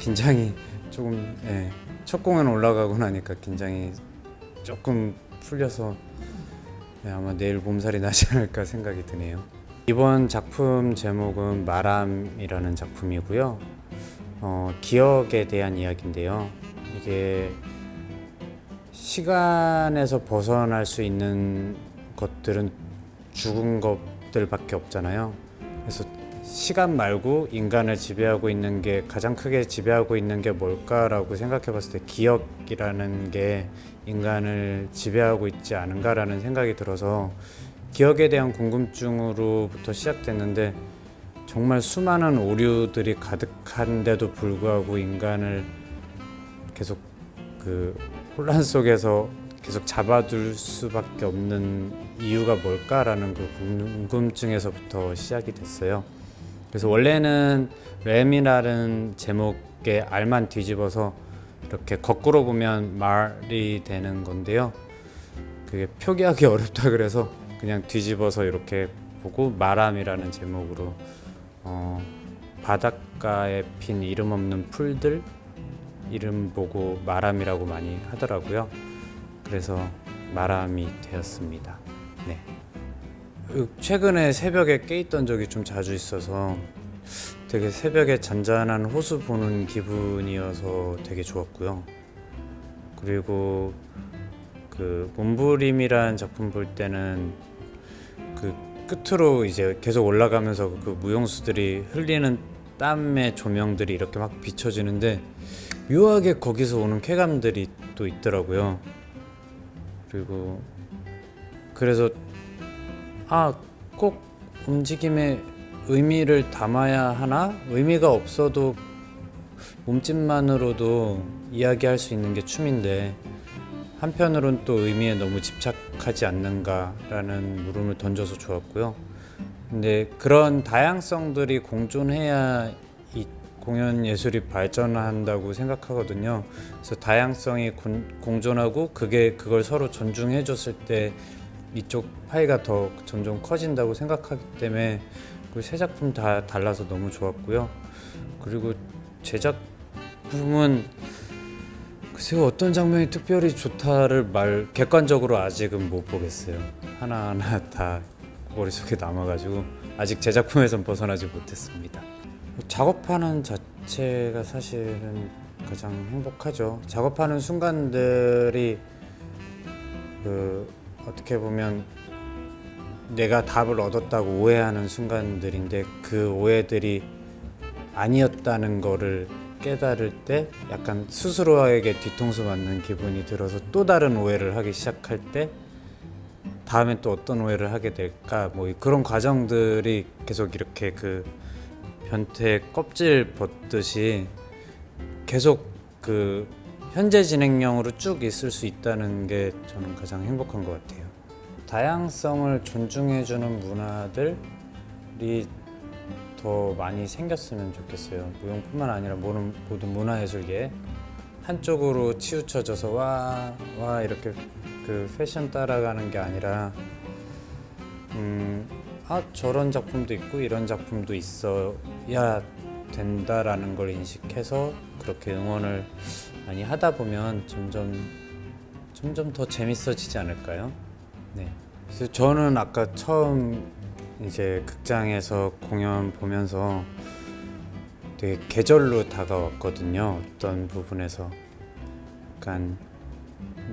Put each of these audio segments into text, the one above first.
긴장이 조금 첫 공연 올라가고 나니까 긴장이 조금 풀려서 아마 내일 몸살이 나지 않을까 생각이 드네요. 이번 작품 제목은 마람이라는 작품이고요. 기억에 대한 이야기인데요. 이게 시간에서 벗어날 수 있는 것들은 죽은 것들밖에 없잖아요. 그래서 시간 말고 인간을 지배하고 있는 게, 가장 크게 지배하고 있는 게 뭘까라고 생각해 봤을 때 기억이라는 게 인간을 지배하고 있지 않은가라는 생각이 들어서 기억에 대한 궁금증으로부터 시작됐는데, 정말 수많은 오류들이 가득한데도 불구하고 인간을 계속 그 혼란 속에서 계속 잡아둘 수밖에 없는 이유가 뭘까라는 그 궁금증에서부터 시작이 됐어요. 그래서 원래는 램이라는 제목의 알만 뒤집어서 이렇게 거꾸로 보면 말이 되는 건데요. 그게 표기하기 어렵다 그래서 그냥 뒤집어서 이렇게 보고 마람이라는 제목으로 바닷가에 핀 이름 없는 풀들 이름 보고 마람이라고 많이 하더라고요. 그래서 마람이 되었습니다. 네. 최근에 새벽에 깨 있던 적이 좀 자주 있어서 되게 새벽에 잔잔한 호수 보는 기분이어서 되게 좋았고요. 그리고 그 몸부림이라는 작품 볼 때는 그 끝으로 이제 계속 올라가면서 그 무용수들이 흘리는 땀의 조명들이 이렇게 막 비춰지는데 묘하게 거기서 오는 쾌감들이 또 있더라고요. 그리고 그래서 꼭 움직임에 의미를 담아야 하나? 의미가 없어도 몸짓만으로도 이야기할 수 있는 게 춤인데 한편으론 또 의미에 너무 집착하지 않는가라는 물음을 던져서 좋았고요. 근데 그런 다양성들이 공존해야 이 공연 예술이 발전한다고 생각하거든요. 그래서 다양성이 공존하고 그걸 서로 존중해 줬을 때 이쪽 파이가 더 점점 커진다고 생각하기 때문에 그 세 작품 다 달라서 너무 좋았고요. 그리고 제작품은 글쎄요, 어떤 장면이 특별히 좋다를 객관적으로 아직은 못 보겠어요. 하나하나 다 머릿속에 남아가지고 아직 제작품에선 벗어나지 못했습니다. 작업하는 자체가 사실은 가장 행복하죠. 작업하는 순간들이 어떻게 보면 내가 답을 얻었다고 오해하는 순간들인데 그 오해들이 아니었다는 거를 깨달을 때 약간 스스로에게 뒤통수 맞는 기분이 들어서 또 다른 오해를 하기 시작할 때 다음엔 또 어떤 오해를 하게 될까, 뭐 그런 과정들이 계속 이렇게 그 변태 껍질 벗듯이 계속 그 현재 진행형으로 쭉 있을 수 있다는 게 저는 가장 행복한 것 같아요. 다양성을 존중해주는 문화들이 더 많이 생겼으면 좋겠어요. 무용뿐만 아니라 모든 문화예술계에 한쪽으로 치우쳐져서 와 이렇게 그 패션 따라가는 게 아니라 저런 작품도 있고 이런 작품도 있어야 된다라는 걸 인식해서 그렇게 응원을 많이 하다 보면 점점 더 재밌어지지 않을까요? 네. 그래서 저는 아까 처음 이제 극장에서 공연 보면서 되게 계절로 다가왔거든요. 어떤 부분에서 약간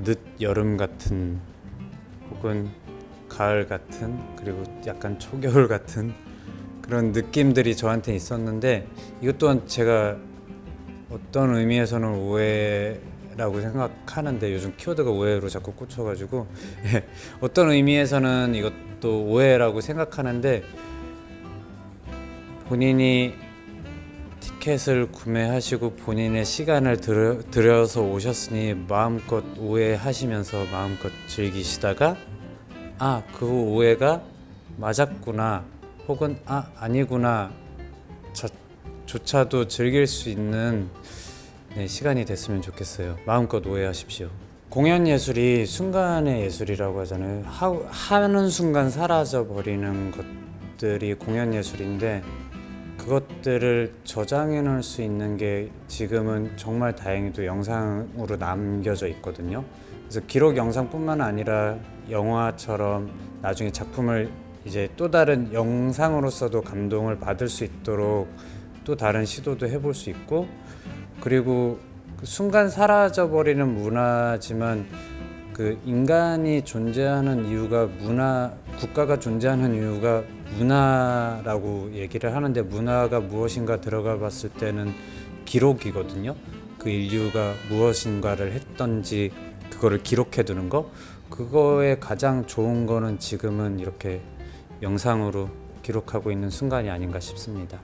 늦 여름 같은 혹은 가을 같은 그리고 약간 초겨울 같은 그런 느낌들이 저한테 있었는데, 이것 또한 제가 어떤 의미에서는 오해라고 생각하는데 요즘 키워드가 오해로 자꾸 꽂혀가지고 어떤 의미에서는 이것도 오해라고 생각하는데, 본인이 티켓을 구매하시고 본인의 시간을 들여서 오셨으니 마음껏 오해하시면서 마음껏 즐기시다가 그 오해가 맞았구나 혹은 아니구나 조차도 즐길 수 있는 시간이 됐으면 좋겠어요. 마음껏 오해하십시오. 공연 예술이 순간의 예술이라고 하잖아요. 하는 순간 사라져 버리는 것들이 공연 예술인데 그것들을 저장해 놓을 수 있는 게 지금은 정말 다행히도 영상으로 남겨져 있거든요. 그래서 기록 영상뿐만 아니라 영화처럼 나중에 작품을 이제 또 다른 영상으로서도 감동을 받을 수 있도록 또 다른 시도도 해볼 수 있고, 그리고 그 순간 사라져버리는 문화지만 그 인간이 존재하는 이유가 국가가 존재하는 이유가 문화라고 얘기를 하는데, 문화가 무엇인가 들어가 봤을 때는 기록이거든요. 그 인류가 무엇인가를 했던지 그거를 기록해 두는 거, 그거에 가장 좋은 거는 지금은 이렇게 영상으로 기록하고 있는 순간이 아닌가 싶습니다.